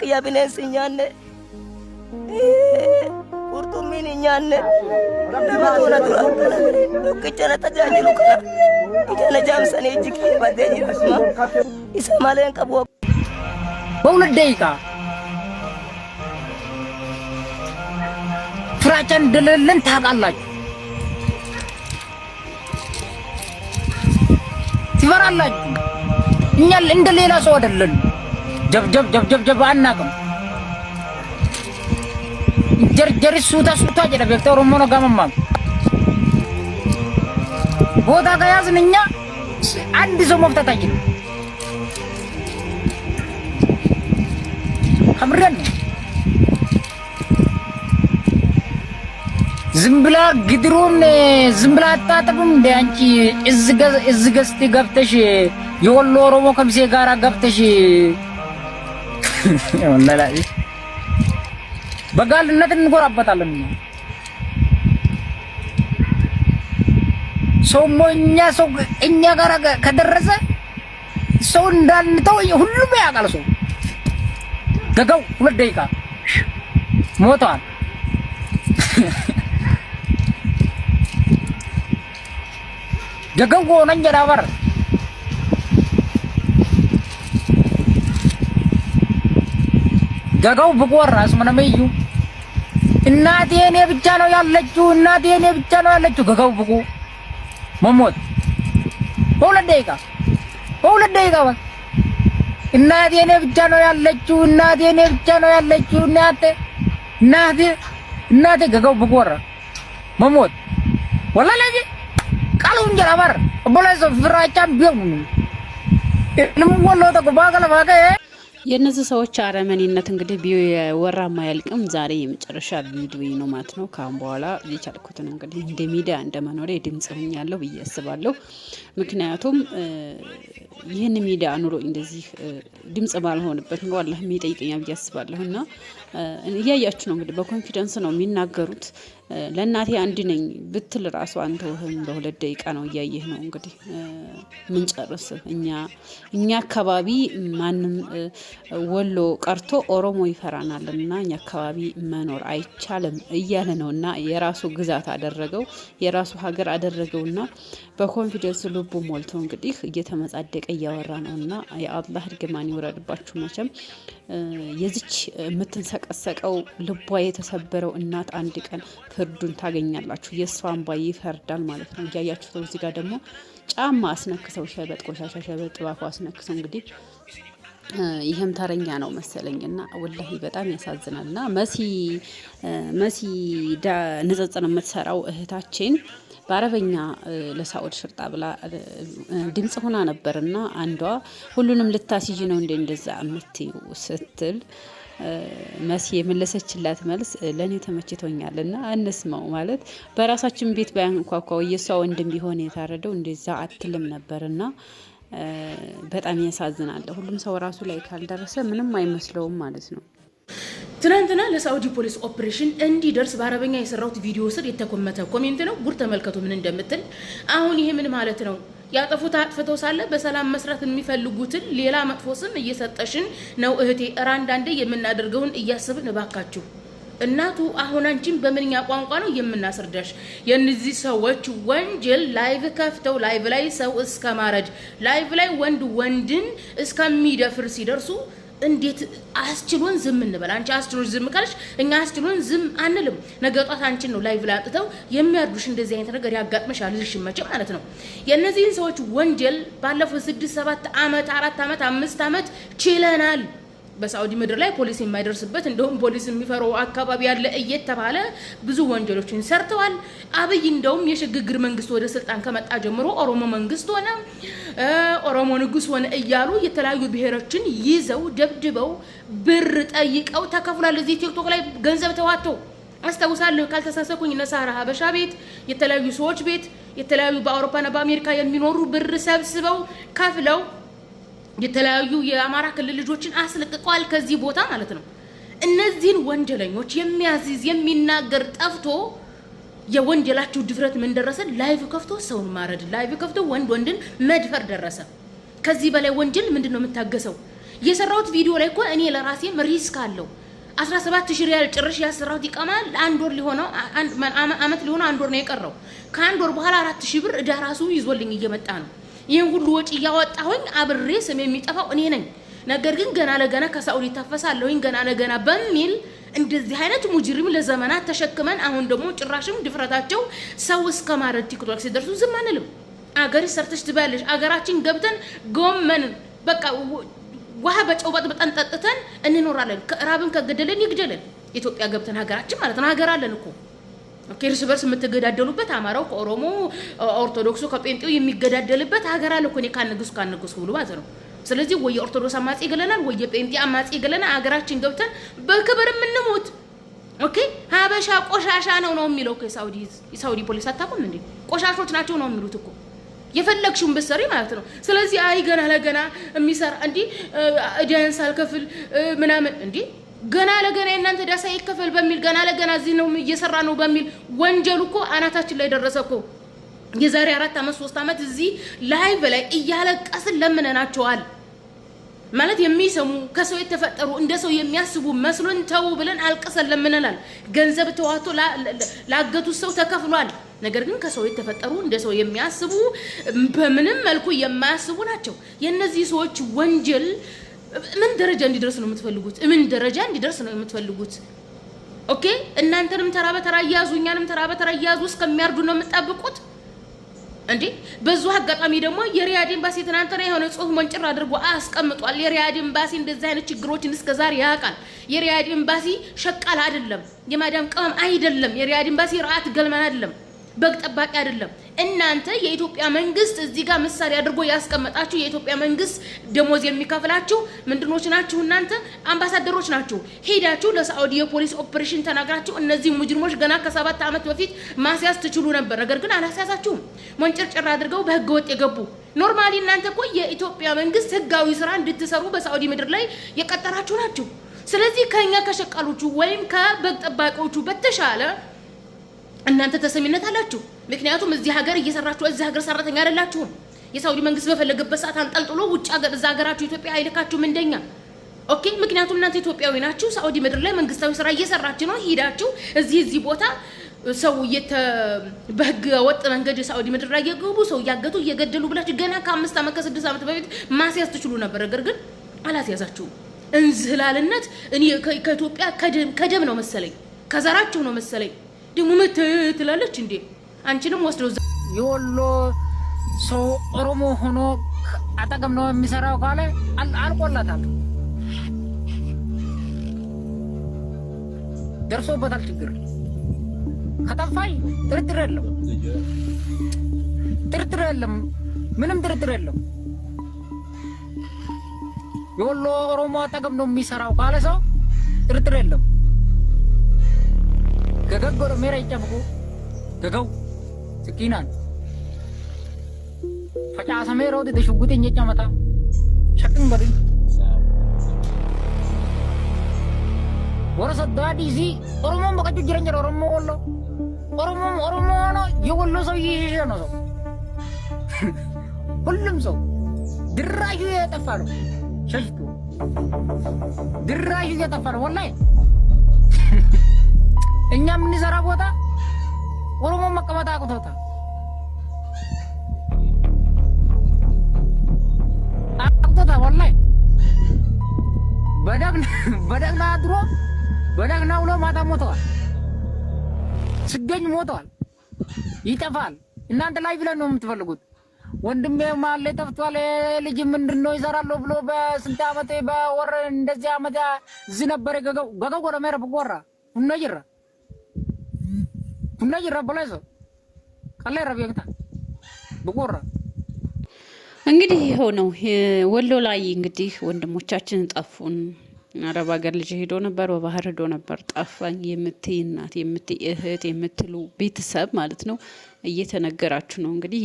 ya bineensi nyaanne qurxummiin nyaanne nama tola dura tokkichana tajaajilu kana ijana jaamsanii ijji badee jiruma isa maleen qabu በሁለት ደቂቃ ፍራቻ እንደሌለን ታውቃላችሁ። ትፈራላችሁ። እኛ እንደሌላ ሰው አይደለም። ጀብ አናውቅም። ጀርጀሪ ሱታ ጀደ ቬክተር ኦሮሞ ነው ጋመማ ቦታ ከያዝን እኛ አንድ ሰው መፍታት አይችልም። አምረን ዝምብላ ግድሩን ዝምብላ አጣጥብም እንደ አንቺ እዝገስቲ ገብተሽ የወሎ ኦሮሞ ከምሴ ጋራ ገብተሽ ወላሂ በጋልነት እንጎራበታለን። ሰው እኛ ጋራ ከደረሰ ሰው እንዳንተው ሁሉም ያውቃል። ሰው ገጋው 2 ደቂቃ ሞቷል። ገጋው ወነጀራ በር ገጋው በቆራስ ምንመዩ እናቴ እኔ ብቻ ነው ያለችው ገጋው ብቁ መሞት በሁለት ደቂቃ እናቴ እኔ ብቻ ነው ያለችው እናቴ ገጋው በቆራ መሞት ወላሂ ቃሉ እንጀራ በር ቦላሶ ፍራቻም ቢሆን ለምን ተቆባቀለ ባቀ የነዚህ ሰዎች አረመኔነት እንግዲህ ቢወራ ማያልቅም። ዛሬ የመጨረሻ ቪዲዮ ነው ማለት ነው። ካሁን በኋላ የቻልኩትን እንግዲህ እንደ ሚዲያ እንደመኖሬ ድምጽ ሆኛለሁ ብዬ አስባለሁ። ምክንያቱም ይህን ሚዲያ ኑሮ እንደዚህ ድምጽ ባልሆንበት ነው አላህ የሚጠይቀኛል ብዬ አስባለሁና እያያችሁ ነው እንግዲህ በኮንፊደንስ ነው የሚናገሩት። ለእናቴ አንድ ነኝ ብትል ራሱ አንተ ወህም በሁለት ደቂቃ ነው እያየህ ነው እንግዲህ ምን ጨርስ። እኛ አካባቢ ማንም ወሎ ቀርቶ ኦሮሞ ይፈራናልና እኛ አካባቢ መኖር አይቻልም እያለ ነውና የራሱ ግዛት አደረገው የራሱ ሀገር አደረገውና በኮንፊደንስ ልቡ ሞልቶ እንግዲህ እየተመጻደቀ እያወራ ነውና የአላህ እርግማን ይወረድባችሁ። መቼም የዚች የምትንሰቀሰቀው ልቧ የተሰበረው እናት አንድ ቀን ፍርዱን ታገኛላችሁ። የሷን ባይ ይፈርዳል ማለት ነው። እያያችሁ እዚህ ጋር ደግሞ ጫማ አስነክሰው ሸበጥ ቆሻሻ ሸበጥ ጥባፉ አስነክሰው እንግዲህ ይሄም ተረኛ ነው መሰለኝና ወላሂ በጣም ያሳዝናልና መሲ ንጽጽር የምትሰራው እህታችን በአረበኛ ለሳውድ ሽርጣ ብላ ድምጽ ሆና ነበርና አንዷ ሁሉንም ልታስይጂ ነው እንደዛ አምትዩ ስትል መሲ የመለሰችላት መልስ ለኔ ተመችቶኛልና እንስማው። ማለት በራሳችን ቤት ባያንኳኳው የሷ ወንድም ቢሆን የታረደው እንደዛ አትልም ነበርና በጣም ያሳዝናል። ሁሉም ሰው ራሱ ላይ ካልደረሰ ምንም አይመስለውም ማለት ነው። ትናንትና ለሳውዲ ፖሊስ ኦፕሬሽን እንዲደርስ በአረበኛ የሰራውት ቪዲዮ ስር የተኮመተ ኮሜንት ነው። ጉር ተመልከቱ ምን እንደምትል። አሁን ይሄ ምን ማለት ነው? ያጠፉት አጥፍተው ሳለ በሰላም መስራት የሚፈልጉትን ሌላ መጥፎ ስም እየሰጠሽን ነው እህቴ። አንዳንዴ የምናደርገውን እያስብን እባካችሁ እናቱ አሁን አንቺን በምንኛ ቋንቋ ነው የምናስርዳሽ? የነዚህ ሰዎች ወንጀል ላይቭ ከፍተው ላይቭ ላይ ሰው እስከ ማረድ ላይቭ ላይ ወንድን እስከሚደፍር ሲደርሱ እንዴት አስችሎን ዝም እንበል? አንቺ አስችሎን ዝም ካልሽ እኛ አስችሎን ዝም አንልም። ነገ ጧት አንቺን ነው ላይቭ ላይ አጥተው የሚያርዱሽ። እንደዚህ አይነት ነገር ያጋጥመሻል ልሽ መቼ ማለት ነው። የነዚህን ሰዎች ወንጀል ባለፈው 6 7 አመት 4 አመት 5 አመት ችለናል። በሳውዲ ምድር ላይ ፖሊስ የማይደርስበት እንደውም ፖሊስ የሚፈራው አካባቢ ያለ እየተባለ ብዙ ወንጀሎችን ሰርተዋል። አብይ እንደውም የሽግግር መንግስት ወደ ስልጣን ከመጣ ጀምሮ ኦሮሞ መንግስት ሆነ ኦሮሞ ንጉስ ሆነ እያሉ የተለያዩ ብሔሮችን ይዘው ደብድበው ብር ጠይቀው ተከፍሏል። እዚህ ቲክቶክ ላይ ገንዘብ ተዋተው አስተውሳለሁ ካልተሳሰኩኝ ነሳራ ሀበሻ ቤት የተለያዩ ሰዎች ቤት የተለያዩ በአውሮፓና በአሜሪካ የሚኖሩ ብር ሰብስበው ከፍለው የተለያዩ የአማራ ክልል ልጆችን አስለቅቀዋል ከዚህ ቦታ ማለት ነው። እነዚህን ወንጀለኞች የሚያዝዝ የሚናገር ጠፍቶ የወንጀላቸው ድፍረት ምን ደረሰ? ላይቭ ከፍቶ ሰውን ማረድ፣ ላይቭ ከፍቶ ወንድን መድፈር ደረሰ። ከዚህ በላይ ወንጀል ምንድነው የምታገሰው? የሰራሁት ቪዲዮ ላይ እኮ እኔ ለራሴም ሪስክ አለው 17000 ሪያል ጭርሽ ያሰራሁት ይቀማል። አንድ ወር ሊሆነው አመት ሊሆነው አንድ ወር ነው የቀረው። ከአንድ ወር በኋላ 4000 ብር እዳ ራሱ ይዞልኝ እየመጣ ነው። ይሄን ሁሉ ወጪ ያወጣሁኝ አብሬ ስም የሚጠፋው እኔ ነኝ። ነገር ግን ገና ለገና ከሳውዲ ታፈሳለሁኝ ገና ለገና በሚል እንደዚህ አይነት ሙጅሪም ለዘመናት ተሸክመን አሁን ደግሞ ጭራሽም ድፍረታቸው ሰው እስከ ማረድ ቲክቶክ ሲደርሱ ዝም አንልም። አገር ሰርተሽ ትባለሽ። አገራችን ገብተን ጎመን በቃ ውሃ በጨው በጥብጠን ጠጥተን እንኖራለን። ከራብን ከገደለን ይግደለን። ኢትዮጵያ ገብተን ሀገራችን ማለት ነው ሀገር አለን እኮ ኦኬ። እርስ በርስ የምትገዳደሉበት አማራው ከኦሮሞ ኦርቶዶክሱ ከጴንጤው የሚገዳደልበት ሀገር አለ እኮ። እኔ ካንግስ ሁሉ ማለት ነው። ስለዚህ ወይ ኦርቶዶክስ አማጺ ይገለናል ወይ ጴንጤ አማጺ ይገለናል። ሀገራችን ገብተን በክብር የምንሞት ኦኬ። ሀበሻ ቆሻሻ ነው የሚለው እኮ የሳውዲ ፖሊስ አታውቁም እንዴ? ቆሻሾች ናቸው ነው የሚሉት እኮ የፈለግሽውን ብትሰሪ ማለት ነው። ስለዚህ አይ ገና ለገና የሚሰራ እንዴ ዳንስ አልከፍል ምናምን እንዴ ገና ለገና እናንተ ዳሳ ይከፈል በሚል ገና ለገና እዚህ ነው እየሰራ ነው በሚል ወንጀሉ እኮ አናታችን ላይ ደረሰ እኮ። የዛሬ 4 አመት 3 አመት እዚህ ላይቭ ላይ እያለቀስን ለምነናቸዋል ማለት የሚሰሙ ከሰው የተፈጠሩ እንደ ሰው የሚያስቡ መስሎን ተው ብለን አልቀሰን ለምነናል። ገንዘብ ተዋቶ ላገቱ ሰው ተከፍሏል። ነገር ግን ከሰው የተፈጠሩ እንደ ሰው የሚያስቡ በምንም መልኩ የማያስቡ ናቸው። የነዚህ ሰዎች ወንጀል ምን ደረጃ እንዲደርስ ነው የምትፈልጉት? ምን ደረጃ እንዲደርስ ነው የምትፈልጉት? ኦኬ እናንተንም ተራ በተራ ያዙ እኛንም ተራ በተራ ያዙ እስከሚያርዱ ነው የምትጠብቁት እንዴ? በዙ አጋጣሚ ደግሞ የሪያድ ኤምባሲ ትናንትና የሆነ ጽሁፍ መንጭር አድርጎ አስቀምጧል። የሪያድ ኤምባሲ እንደዚህ አይነት ችግሮችን እስከዛሬ ያውቃል። የሪያድ ኤምባሲ ሸቃል አይደለም፣ የማዳም ቅመም አይደለም። የሪያድ ኤምባሲ ራአት ገልማን አይደለም፣ በግ ጠባቂ አይደለም። እናንተ የኢትዮጵያ መንግስት እዚህ ጋር ምሳሌ አድርጎ ያስቀመጣችሁ የኢትዮጵያ መንግስት ደሞዝ የሚከፍላችሁ ምንድኖች ናችሁ? እናንተ አምባሳደሮች ናችሁ። ሄዳችሁ ለሳውዲ የፖሊስ ኦፕሬሽን ተናግራችሁ እነዚህ ሙጅሪሞች ገና ከ7 አመት በፊት ማስያዝ ትችሉ ነበር። ነገር ግን አላስያዛችሁም። መንጨርጨር አድርገው በህገ ወጥ የገቡ ኖርማሊ እናንተ እኮ የኢትዮጵያ መንግስት ህጋዊ ስራ እንድትሰሩ በሳውዲ ምድር ላይ የቀጠራችሁ ናችሁ። ስለዚህ ከኛ ከሸቃሎቹ ወይም ከበግ ጠባቂዎቹ በተሻለ እናንተ ተሰሚነት አላችሁ። ምክንያቱም እዚህ ሀገር እየሰራችሁ እዚህ ሀገር ሰራተኛ አይደላችሁም። የሳውዲ መንግስት በፈለገበት ሰዓት አንጠልጥሎ ውጭ ሀገር እዛ ሀገራችሁ ኢትዮጵያ አይልካችሁም እንደኛ ኦኬ። ምክንያቱም እናንተ ኢትዮጵያዊ ናችሁ። ሳውዲ ምድር ላይ መንግስታዊ ስራ እየሰራችሁ ነው። ሄዳችሁ እዚህ ቦታ ሰው በህገ ወጥ መንገድ ሳውዲ ምድር ላይ የገቡ ሰው ያገቱ እየገደሉ ብላችሁ ገና ከ5 አመት ከ6 አመት በፊት ማስያዝ ትችሉ ነበር። ነገር ግን አላስያዛችሁም። እንዝላልነት እኔ ከኢትዮጵያ ከደም ነው መሰለኝ ከዘራችሁ ነው መሰለኝ ደሞ ትላለች እንዴ? አንቺንም ወስደው የወሎ ሰው ኦሮሞ ሆኖ አጠገም ነው የሚሰራው ካለ አልቆላታል፣ ደርሶበታል ችግር። ከጠፋይ ጥርጥር የለም፣ ምንም ጥርጥር የለም። የወሎ ኦሮሞ አጠገም ነው የሚሰራው ካለ ሰው ጥርጥር የለም። ገገጎ ሜራ ይጨብቁ ገገው ስኪናን ፈጫሰ ሜራው ተሽጉጥኝ የጨመታ ሸቅን በሪ ወረሰ ዳዲዚ ኦሮሞ መቀጭ ጅረኛ ኦሮሞ ወሎ ኦሮሞ ነው የወሎ ሰው ይሄ ነው ሰው ሁሉም ሰው ድራዩ የጠፋ ነው። ሸሽቱ ድራዩ የጠፋ ነው ወላሂ። እኛ ምን ይሰራ ቦታ ኦሮሞ መቀመጥ አቅቶታል። ወላሂ በደግና አድሮ በደግና ውሎ ማታ ሞተዋል። ስገኝ ሞተዋል። ይጠፋል። እናንተ ላይ ብለን ነው የምትፈልጉት። ወንድሜ ማለ ጠፍቷል። ልጅ ምንድነው ይሰራለሁ ብሎ በስንት አመት በወር እንደዚህ አመት እዚህ ነበር ገገው ወደ መረ በቆራ ሁነጅራ በላይ ሰው ካለ ረቢያታ በቆራ እንግዲህ ይኸው ነው ወሎ ላይ እንግዲህ ወንድሞቻችን ጠፉን። አረብ ሀገር ልጅ ሄዶ ነበር፣ በባህር ሄዶ ነበር። ጠፋኝ የምትይ እናት የምትይ እህት የምትሉ ቤተሰብ ማለት ነው እየተነገራችሁ ነው። እንግዲህ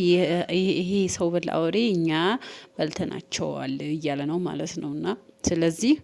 ይሄ ሰው በላ ወሬ እኛ በልተናቸዋል እያለ ነው ማለት ነውና ስለዚህ